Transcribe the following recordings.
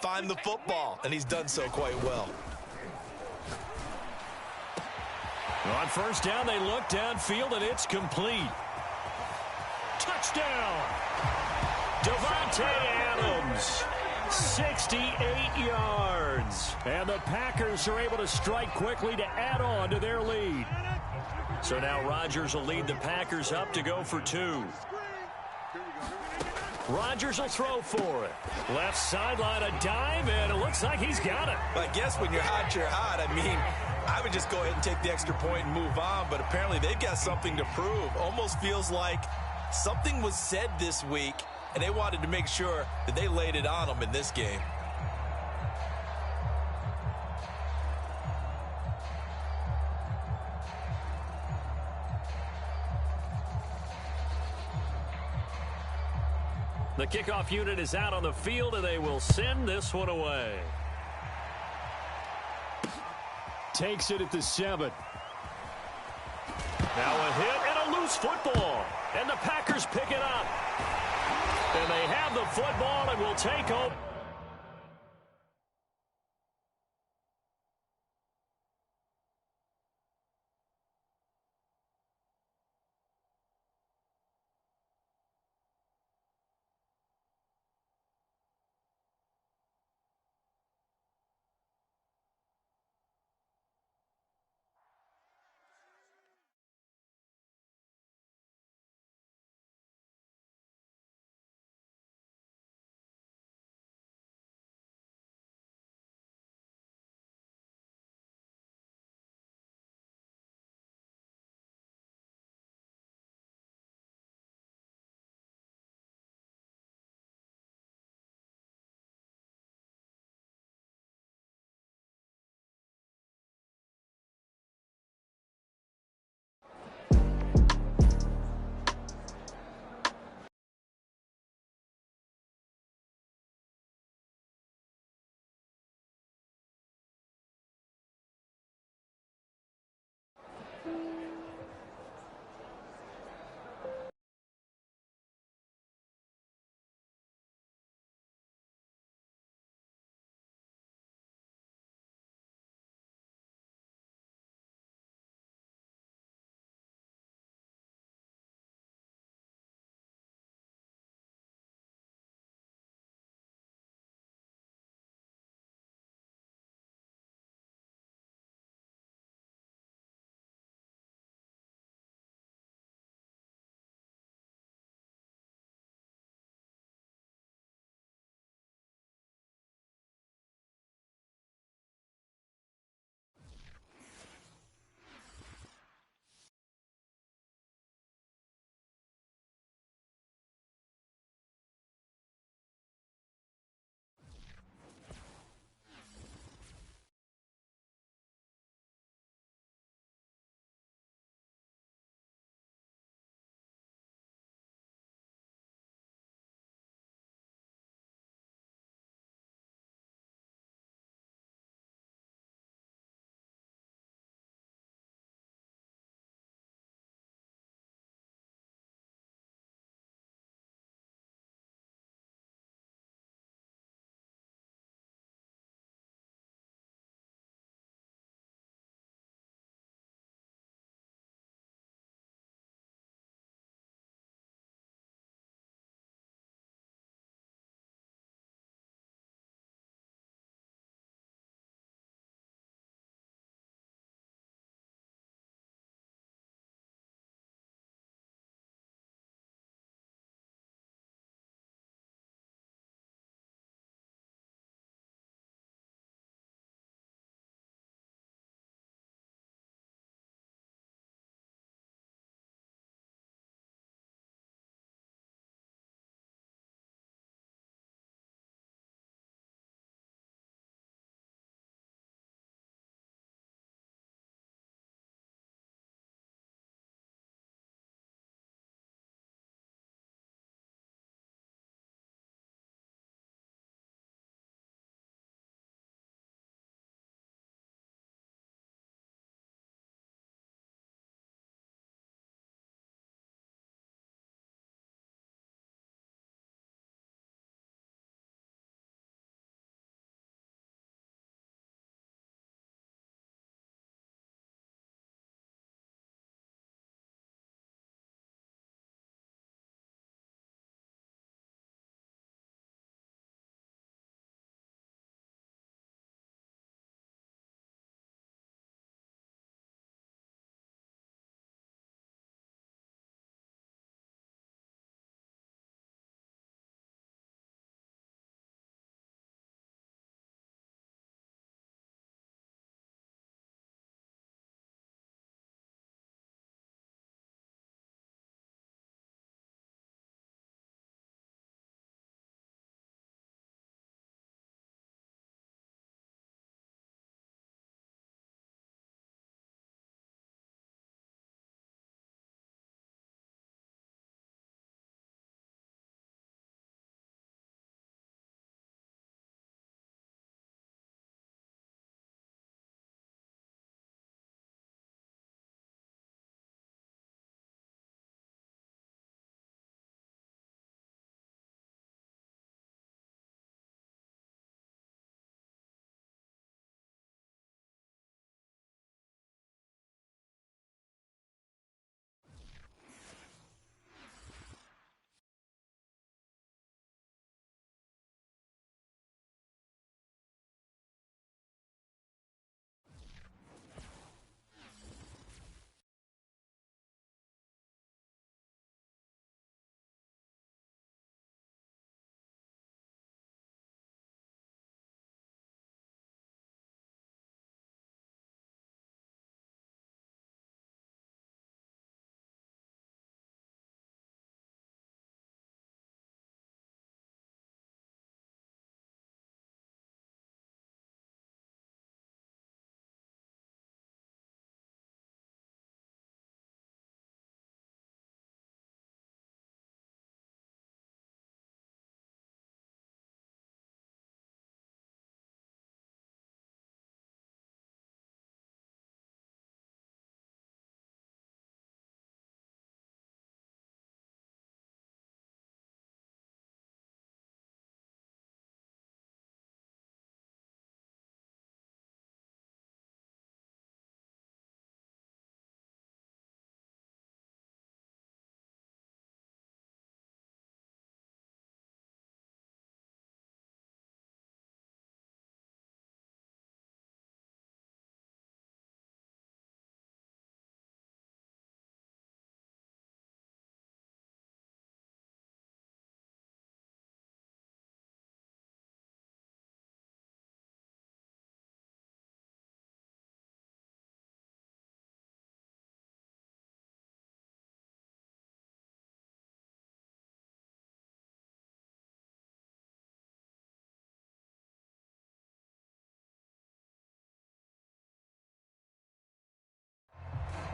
find the football, and he's done so quite well. On first down, they look downfield, and it's complete. Touchdown! Davante Adams, 68 yards. And the Packers are able to strike quickly to add on to their lead. So now Rodgers will lead the Packers up to go for two. Rodgers will throw for it. Left sideline, a dive, and it looks like he's got it. I guess when you're hot, you're hot. I mean, I would just go ahead and take the extra point and move on, but apparently they've got something to prove. Almost feels like something was said this week, and they wanted to make sure that they laid it on them in this game. The kickoff unit is out on the field, and they will send this one away. Takes it at the 7. Now a hit and a loose football. And the Packers pick it up. And they have the football and will take over.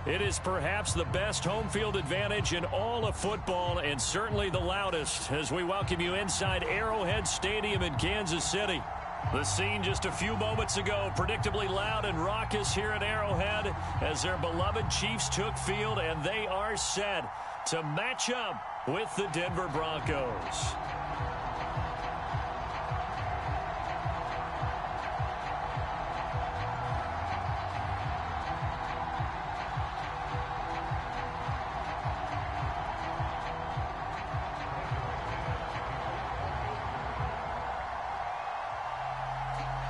It is perhaps the best home field advantage in all of football, and certainly the loudest, as we welcome you inside Arrowhead Stadium in Kansas City. The scene just a few moments ago, predictably loud and raucous here at Arrowhead as their beloved Chiefs took field, and they are set to match up with the Denver Broncos.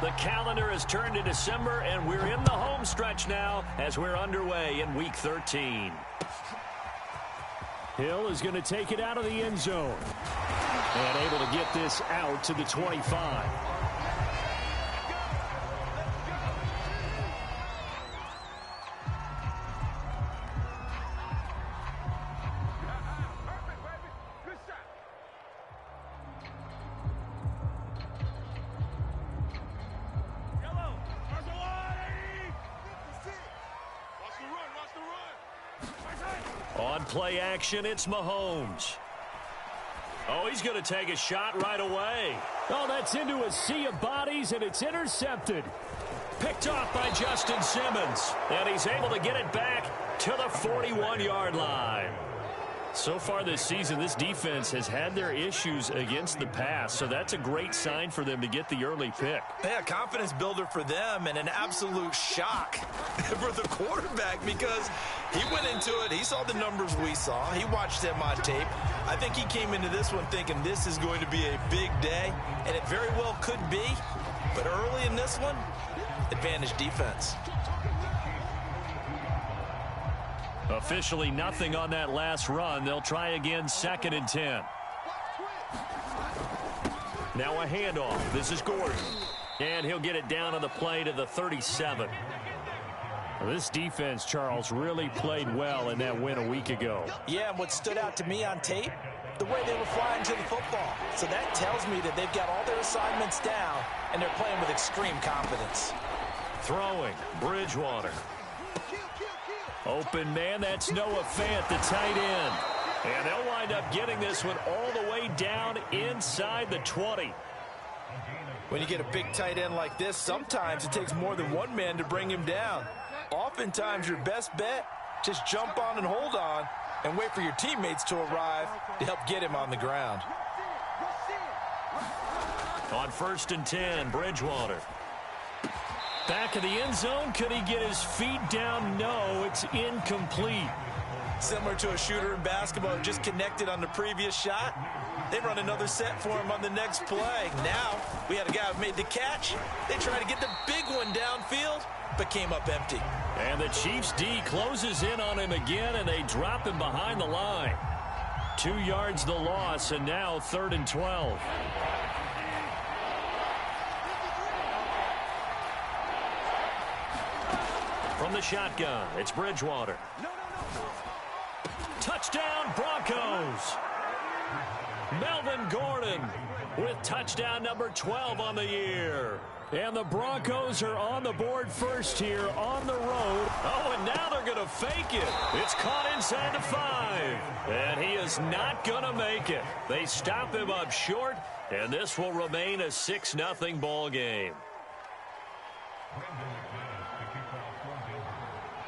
The calendar has turned to December, and we're in the home stretch now as we're underway in Week 13. Hill is going to take it out of the end zone. And able to get this out to the 25. On play action, it's Mahomes. Oh, he's going to take a shot right away. Oh, that's into a sea of bodies, and it's intercepted. Picked off by Justin Simmons. And he's able to get it back to the 41-yard line. So far this season, this defense has had their issues against the pass, so that's a great sign for them to get the early pick. Yeah, confidence builder for them and an absolute shock for the quarterback because he went into it. He saw the numbers we saw. He watched them on tape. I think he came into this one thinking this is going to be a big day, and it very well could be. But early in this one, advantage defense. Officially nothing on that last run. They'll try again, 2nd and 10. Now a handoff. This is Gordon. And he'll get it down on the play to the 37. This defense, Charles, really played well in that win a week ago. Yeah, and what stood out to me on tape, the way they were flying to the football. So that tells me that they've got all their assignments down, and they're playing with extreme confidence. Throwing, Bridgewater. Open man, that's Noah Fant, the tight end. And they'll wind up getting this one all the way down inside the 20. When you get a big tight end like this, sometimes it takes more than one man to bring him down. Oftentimes, your best bet, just jump on and hold on and wait for your teammates to arrive to help get him on the ground. On 1st and 10, Bridgewater. Back of the end zone. Could he get his feet down? No, it's incomplete. Similar to a shooter in basketball who just connected on the previous shot. They run another set for him on the next play. Now, we had a guy who made the catch. They tried to get the big one downfield, but came up empty. And the Chiefs D closes in on him again, and they drop him behind the line. 2 yards the loss, and now 3rd and 12. From the shotgun, it's Bridgewater. Touchdown, Broncos. Melvin Gordon with touchdown number 12 on the year. And the Broncos are on the board first here on the road. Oh, and now they're going to fake it. It's caught inside the 5. And he is not going to make it. They stop him up short, and this will remain a 6-0 ball game.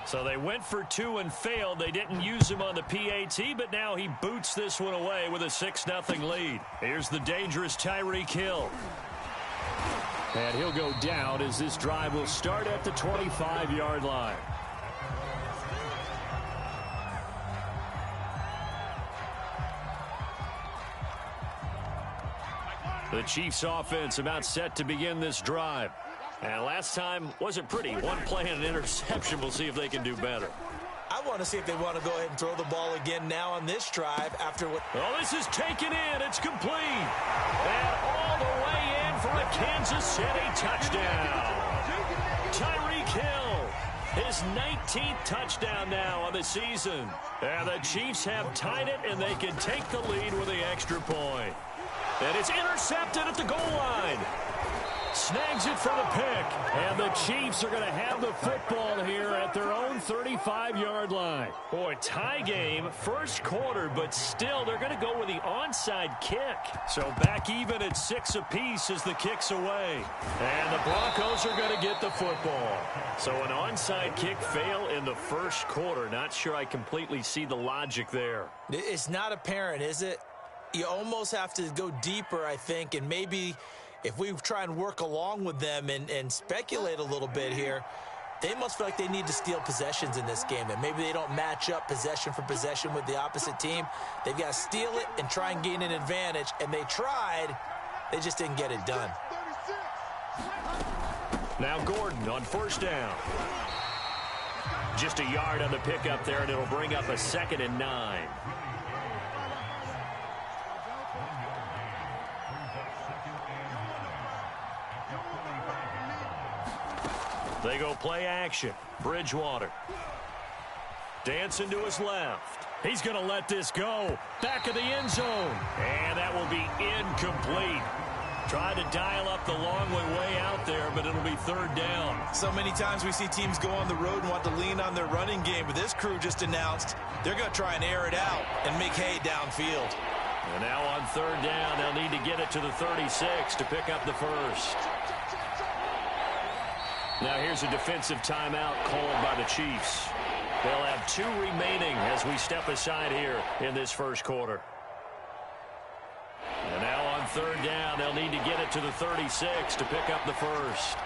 So they went for 2 and failed. They didn't use him on the PAT, but now he boots this one away with a 6-0 lead. Here's the dangerous Tyreek Hill. And he'll go down as this drive will start at the 25-yard line. The Chiefs offense about set to begin this drive. And last time wasn't pretty. One play and an interception. We'll see if they can do better. I want to see if they want to go ahead and throw the ball again now on this drive after what... Oh, this is taken in. It's complete. And all the way in for a Kansas City touchdown. Tyreek Hill, his 19th touchdown now on the season. And the Chiefs have tied it, and they can take the lead with the extra point. And it's intercepted at the goal line. snags it for the pick. And the Chiefs are going to have the football here at their own 35-yard line. Boy, tie game, first quarter, but still they're going to go with the onside kick. So back even at 6 apiece as the kick's away. And the Broncos are going to get the football. So an onside kick fail in the first quarter. Not sure I completely see the logic there. It's not apparent, is it? You almost have to go deeper, I think, and maybe if we try and work along with them and speculate a little bit here, they must feel like they need to steal possessions in this game, and maybe they don't match up possession for possession with the opposite team. They've got to steal it and try and gain an advantage, and they tried. They just didn't get it done. Now Gordon on first down. Just a yard on the pickup there, and it'll bring up a 2nd and 9. They go play action. Bridgewater. Dancing to his left. He's going to let this go. Back of the end zone. And that will be incomplete. Tried to dial up the long way out there, but it'll be 3rd down. So many times we see teams go on the road and want to lean on their running game, but this crew just announced they're going to try and air it out and make hay downfield. And now on 3rd down, they'll need to get it to the 36 to pick up the first. Now here's a defensive timeout called by the Chiefs. They'll have 2 remaining as we step aside here in this first quarter. And now on 3rd down, they'll need to get it to the 36 to pick up the first.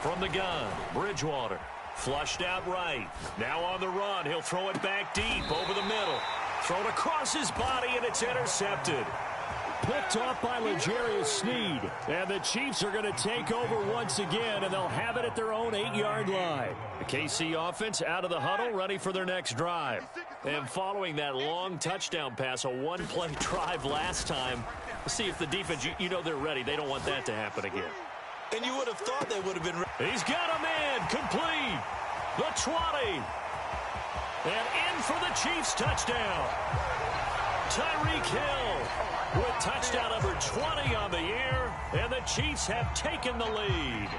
From the gun, Bridgewater. Flushed out right. Now on the run, he'll throw it back deep over the middle. Thrown across his body, and it's intercepted. Picked off by L'Jarius Sneed. And the Chiefs are going to take over once again, and they'll have it at their own 8-yard line. The KC offense out of the huddle, ready for their next drive. And following that long touchdown pass, a one-play drive last time, see if the defense, you know they're ready. They don't want that to happen again. And you would have thought they would have been ready. He's got a man complete. The 20. And in for the Chiefs touchdown. Tyreek Hill with touchdown number 20 on the year, and the Chiefs have taken the lead.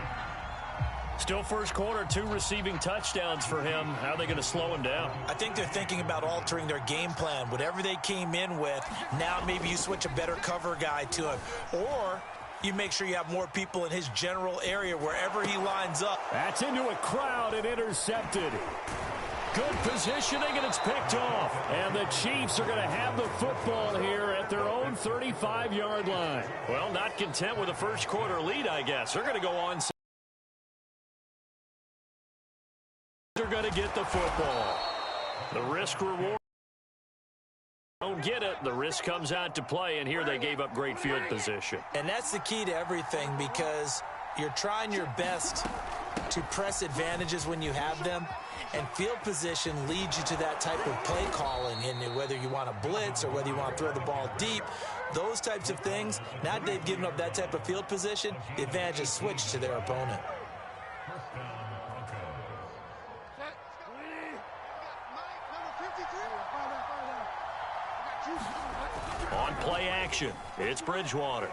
Still first quarter, 2 receiving touchdowns for him. How are they going to slow him down? I think they're thinking about altering their game plan. Whatever they came in with, now maybe you switch a better cover guy to him. Or you make sure you have more people in his general area wherever he lines up. That's into a crowd and intercepted. Good positioning, and it's picked off. And the Chiefs are going to have the football here at their own 35-yard line. Well, not content with a first quarter lead, I guess. They're going to go on. They're going to get the football. The risk reward. Don't get it. The risk comes out to play, and here they gave up great field position. And that's the key to everything, because you're trying your best to press advantages when you have them. And field position leads you to that type of play calling, and whether you want to blitz or whether you want to throw the ball deep, those types of things. Now they've given up that type of field position, the advantage is switched to their opponent. On play action, it's Bridgewater.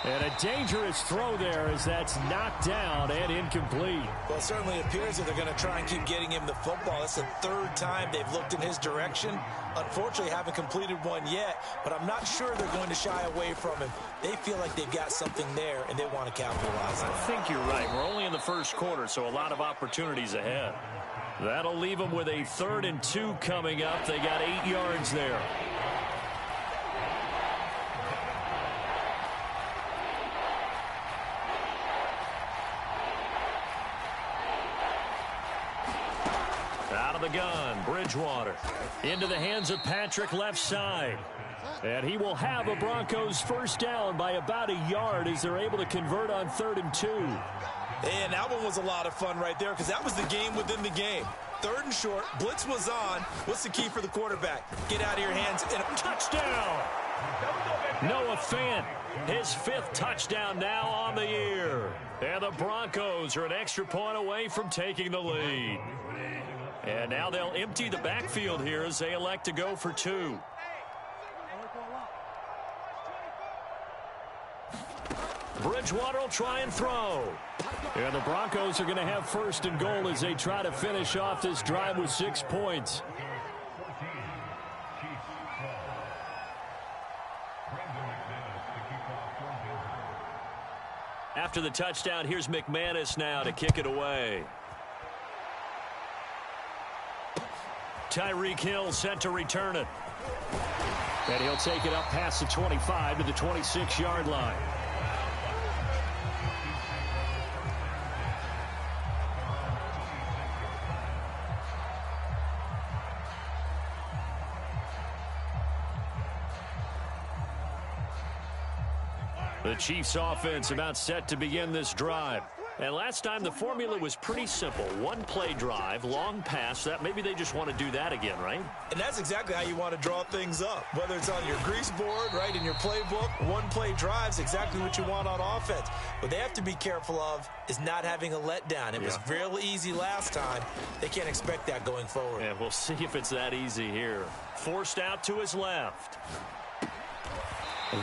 And a dangerous throw there as that's knocked down and incomplete. Well, it certainly appears that they're going to try and keep getting him the football. That's the 3rd time they've looked in his direction. Unfortunately, haven't completed one yet, but I'm not sure they're going to shy away from him. They feel like they've got something there, and they want to capitalize on it. I think you're right. We're only in the first quarter, so a lot of opportunities ahead. That'll leave them with a 3rd and 2 coming up. They got 8 yards there. Out of the gun, Bridgewater. Into the hands of Patrick left side. And he will have a Broncos first down by about a yard as they're able to convert on 3rd and 2. And that one was a lot of fun right there, because that was the game within the game. 3rd and short, blitz was on. What's the key for the quarterback? Get out of your hands and a touchdown. Noah Fant, his 5th touchdown now on the year. And the Broncos are an extra point away from taking the lead. And now they'll empty the backfield here as they elect to go for 2. Bridgewater will try and throw. And the Broncos are going to have first and goal as they try to finish off this drive with 6 points. After the touchdown, here's McManus now to kick it away. Tyreek Hill set to return it. And he'll take it up past the 25 to the 26-yard line. The Chiefs offense about set to begin this drive. And last time the formula was pretty simple. One play drive, long pass. That maybe they just want to do that again, right? And that's exactly how you want to draw things up. Whether it's on your grease board, right, in your playbook, one play drive's exactly what you want on offense. What they have to be careful of is not having a letdown. It was real easy last time. They can't expect that going forward. Yeah, we'll see if it's that easy here. Forced out to his left.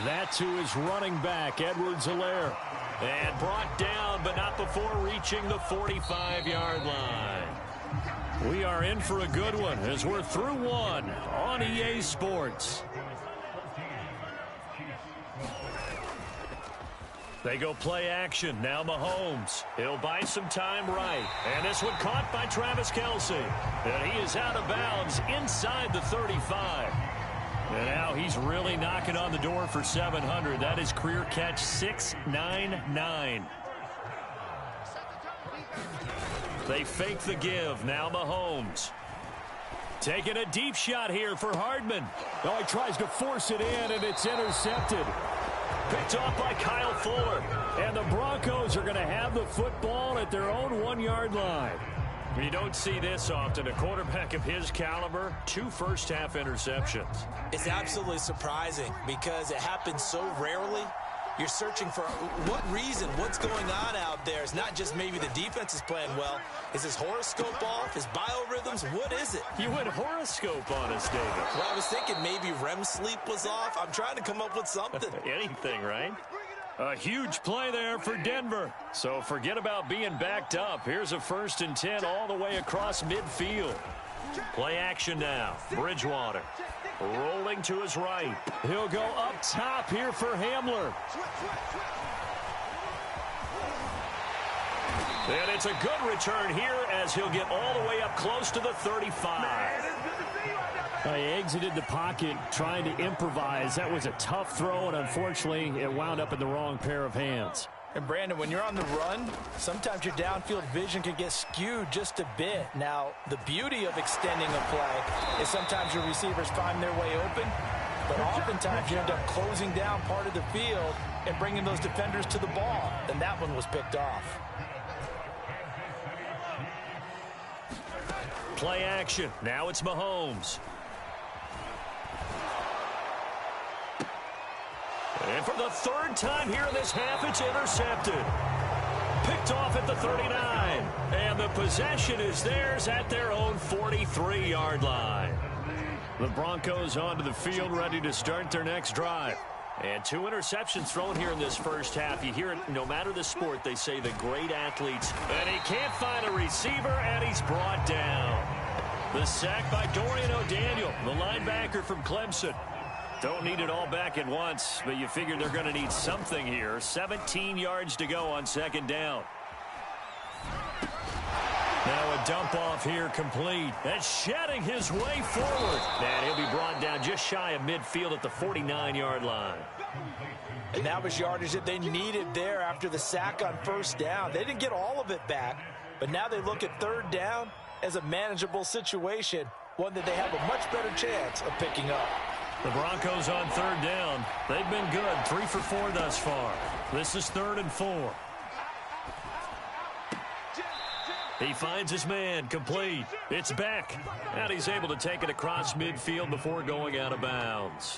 That to his running back, Edwards-Helaire. And brought down, but not before reaching the 45-yard line. We are in for a good one as we're through one on EA Sports. They go play action. Now Mahomes. He'll buy some time right. And this one caught by Travis Kelce. And he is out of bounds inside the 35. And now he's really knocking on the door for 700. That is career catch 699. They fake the give. Now Mahomes. Taking a deep shot here for Hardman. Oh, he tries to force it in, and it's intercepted. Picked off by Kyle Fuller. And the Broncos are going to have the football at their own 1-yard line. You don't see this often. A quarterback of his caliber, 2 first-half interceptions. It's absolutely surprising because it happens so rarely. You're searching for what reason, what's going on out there. It's not just maybe the defense is playing well. Is his horoscope off? His biorhythms? What is it? You went horoscope on us, David. Well, I was thinking maybe REM sleep was off. I'm trying to come up with something. Anything, right? A huge play there for Denver. So forget about being backed up. Here's a 1st and 10 all the way across midfield. Play action now. Bridgewater rolling to his right. He'll go up top here for Hamler. And it's a good return here as he'll get all the way up close to the 35. He exited the pocket trying to improvise. That was a tough throw, and unfortunately, it wound up in the wrong pair of hands. And Brandon, when you're on the run, sometimes your downfield vision can get skewed just a bit. Now, the beauty of extending a play is sometimes your receivers find their way open, but oftentimes you end up closing down part of the field and bringing those defenders to the ball, and that one was picked off. Play action. Now it's Mahomes. And for the 3rd time here in this half, it's intercepted. Picked off at the 39. And the possession is theirs at their own 43-yard line. The Broncos onto the field, ready to start their next drive. And 2 interceptions thrown here in this first half. You hear it no matter the sport, they say the great athletes. And he can't find a receiver, and he's brought down. The sack by Dorian O'Daniel, the linebacker from Clemson. Don't need it all back at once, but you figure they're going to need something here. 17 yards to go on 2nd down. Now a dump off here complete. And shedding his way forward. And he'll be brought down just shy of midfield at the 49-yard line. And that was yardage that they needed there after the sack on 1st down. They didn't get all of it back, but now they look at 3rd down as a manageable situation, one that they have a much better chance of picking up. The Broncos on 3rd down. They've been good, 3 for 4 thus far. This is 3rd and 4. He finds his man, complete. It's Beck. And he's able to take it across midfield before going out of bounds.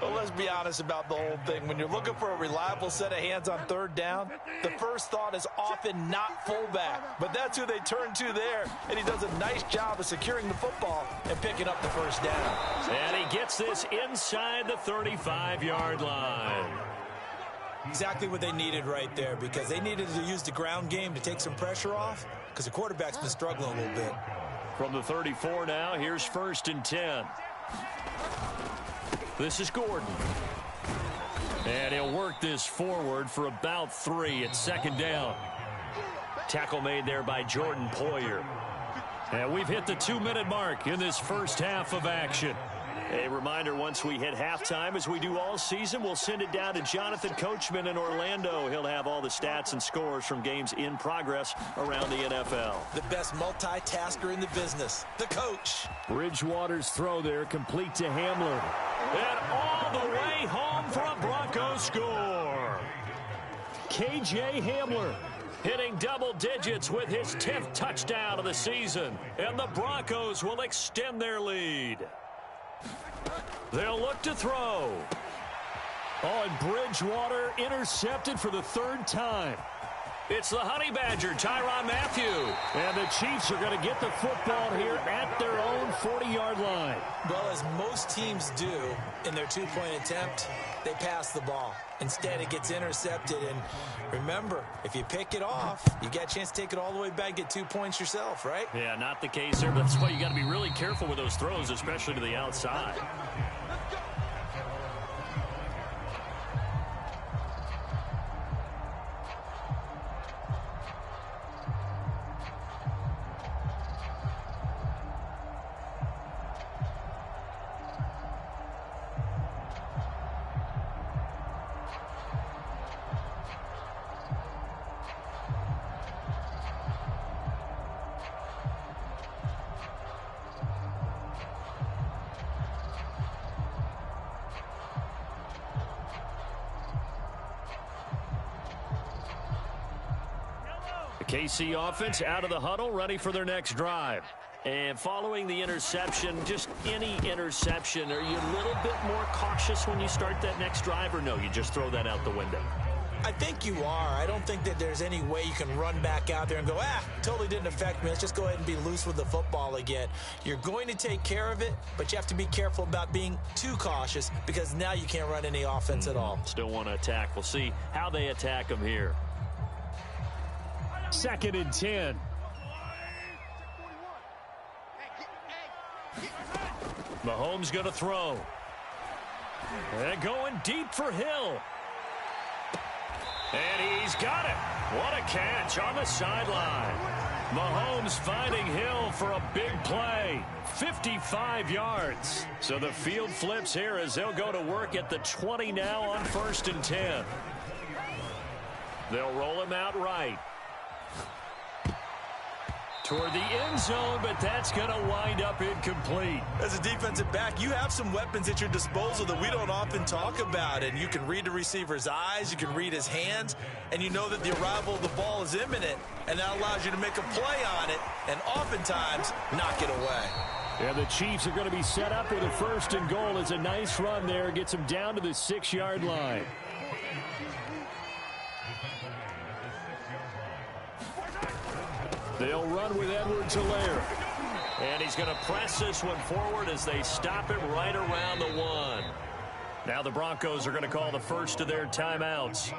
Well, let's be honest about the whole thing. When you're looking for a reliable set of hands on 3rd down, the first thought is often not fullback. But that's who they turn to there, and he does a nice job of securing the football and picking up the 1st down. And he gets this inside the 35-yard line. Exactly what they needed right there, because they needed to use the ground game to take some pressure off, because the quarterback's been struggling a little bit. From the 34 now, here's 1st and 10. This is Gordon. And he'll work this forward for about 3 at 2nd down. Tackle made there by Jordan Poyer. And we've hit the 2-minute mark in this first half of action. A reminder, once we hit halftime, as we do all season, we'll send it down to Jonathan Coachman in Orlando. He'll have all the stats and scores from games in progress around the NFL. The best multitasker in the business, the coach. Bridgewater's throw there, complete to Hamler. And all the way home for a Broncos score. KJ Hamler hitting double digits with his 10th touchdown of the season. And the Broncos will extend their lead. They'll look to throw. Oh, and Bridgewater intercepted for the 3rd time. It's the Honey Badger, Tyrann Mathieu. And the Chiefs are going to get the football here at their own 40-yard line. Well, as most teams do in their 2-point attempt, they pass the ball. Instead, it gets intercepted. And remember, if you pick it off, you got a chance to take it all the way back, get 2 points yourself, right? Yeah, not the case there, but that's why you got to be really careful with those throws, especially to the outside. KC offense out of the huddle, ready for their next drive. And following the interception, just any interception, are you a little bit more cautious when you start that next drive, or no, you just throw that out the window? I think you are. I don't think that there's any way you can run back out there and go, totally didn't affect me. Let's just go ahead and be loose with the football again. You're going to take care of it, but you have to be careful about being too cautious, because now you can't run any offense at all. Still want to attack. We'll see how they attack them here. 2nd and 10. Mahomes going to throw. And going deep for Hill. And he's got it. What a catch on the sideline. Mahomes finding Hill for a big play. 55 yards. So the field flips here as they'll go to work at the 20 now on 1st and 10. They'll roll him out right. Toward the end zone, but that's going to wind up incomplete. As a defensive back, you have some weapons at your disposal that we don't often talk about. And you can read the receiver's eyes, you can read his hands, and you know that the arrival of the ball is imminent. And that allows you to make a play on it and oftentimes knock it away. And the Chiefs are going to be set up with a 1st and goal. It's a nice run there. Gets them down to the 6-yard line. They'll run with Edwards-Helaire. And he's going to press this one forward as they stop him right around the 1. Now the Broncos are going to call the first of their timeouts,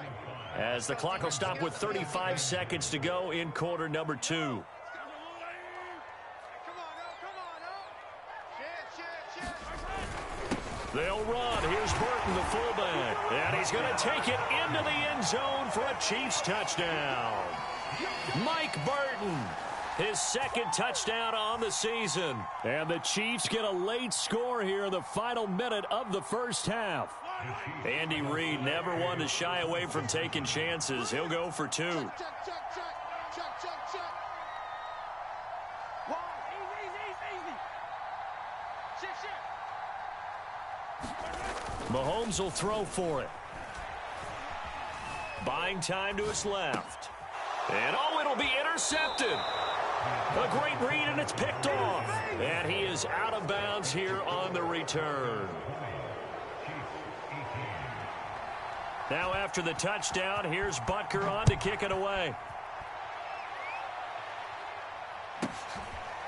as the clock will stop with 35 seconds to go in quarter number 2. They'll run. Here's Burton, the fullback. And he's going to take it into the end zone for a Chiefs touchdown. Mike Burton, his 2nd touchdown on the season. And the Chiefs get a late score here in the final minute of the first half. Andy Reid never one to shy away from taking chances. He'll go for 2. Mahomes will throw for it. Buying time to his left. And it'll be intercepted. A great read, and it's picked off. And he is out of bounds here on the return. Now after the touchdown, here's Butker on to kick it away.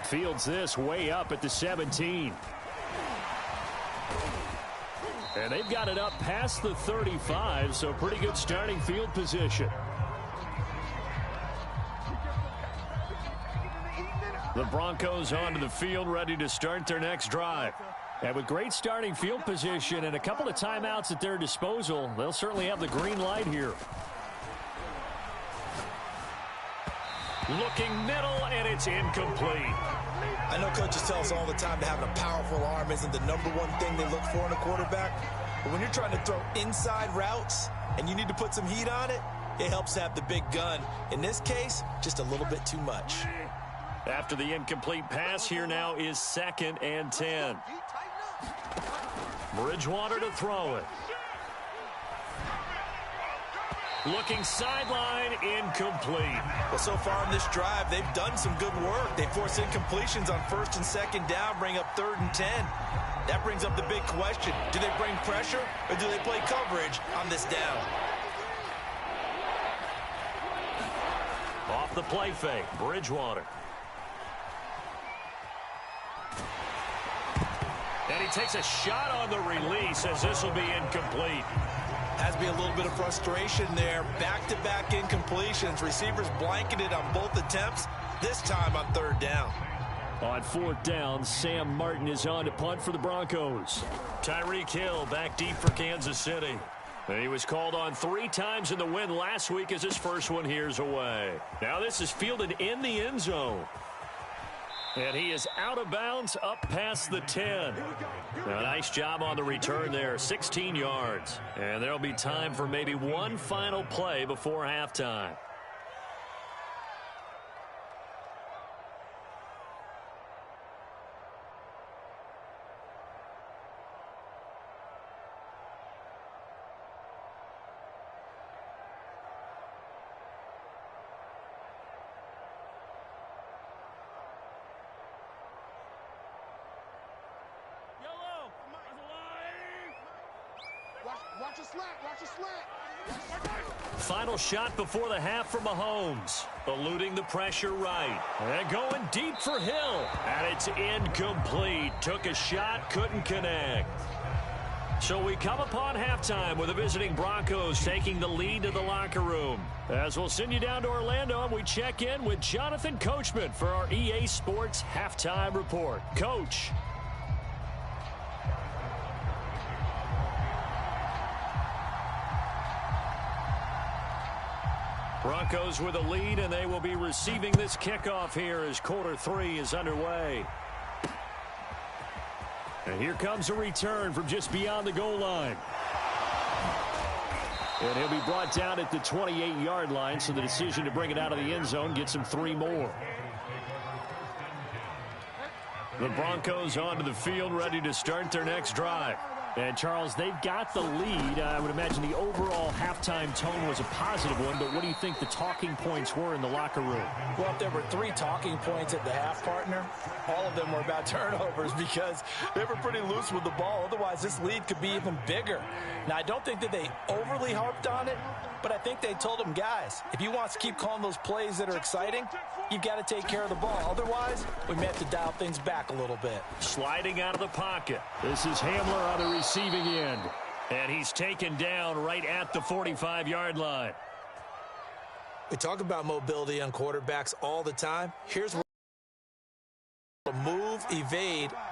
Fields this way up at the 17. And they've got it up past the 35, so pretty good starting field position. The Broncos onto the field, ready to start their next drive. And with great starting field position and a couple of timeouts at their disposal, they'll certainly have the green light here. Looking middle, and it's incomplete. I know coaches tell us all the time that having a powerful arm isn't the number one thing they look for in a quarterback. But when you're trying to throw inside routes and you need to put some heat on it, it helps have the big gun. In this case, just a little bit too much. After the incomplete pass, here now is 2nd and 10. Bridgewater to throw it. Looking sideline, incomplete. Well, so far in this drive, they've done some good work. They force incompletions on 1st and 2nd down, bring up 3rd and 10. That brings up the big question. Do they bring pressure or do they play coverage on this down? Off the play fake, Bridgewater. And he takes a shot on the release as this will be incomplete. Has to be a little bit of frustration there. Back-to-back incompletions. Receivers blanketed on both attempts, this time on 3rd down. On 4th down, Sam Martin is on to punt for the Broncos. Tyreek Hill back deep for Kansas City. And he was called on 3 times in the win last week as his first one here's away. Now this is fielded in the end zone. And he is out of bounds up past the 10. Now, nice job on the return there, 16 yards. And there'll be time for maybe one final play before halftime. Watch a slant. Watch a slant. Final shot before the half for Mahomes. Eluding the pressure right. And going deep for Hill. And it's incomplete. Took a shot, couldn't connect. So we come upon halftime with the visiting Broncos taking the lead to the locker room. As we'll send you down to Orlando, and we check in with Jonathan Coachman for our EA Sports Halftime Report. Coach. Broncos with a lead, and they will be receiving this kickoff here as quarter 3 is underway. And here comes a return from just beyond the goal line. And he'll be brought down at the 28-yard line, so the decision to bring it out of the end zone gets him 3 more. The Broncos onto the field, ready to start their next drive. And, Charles, they've got the lead. I would imagine the overall halftime tone was a positive one, but what do you think the talking points were in the locker room? Well, if there were 3 talking points at the half, partner, all of them were about turnovers because they were pretty loose with the ball. Otherwise, this lead could be even bigger. Now, I don't think that they overly harped on it, but I think they told them, guys, if you want to keep calling those plays that are exciting, you've got to take care of the ball. Otherwise, we may have to dial things back a little bit. Sliding out of the pocket. This is Hamler on the receiving end. And he's taken down right at the 45-yard line. We talk about mobility on quarterbacks all the time. Here's where move, evade,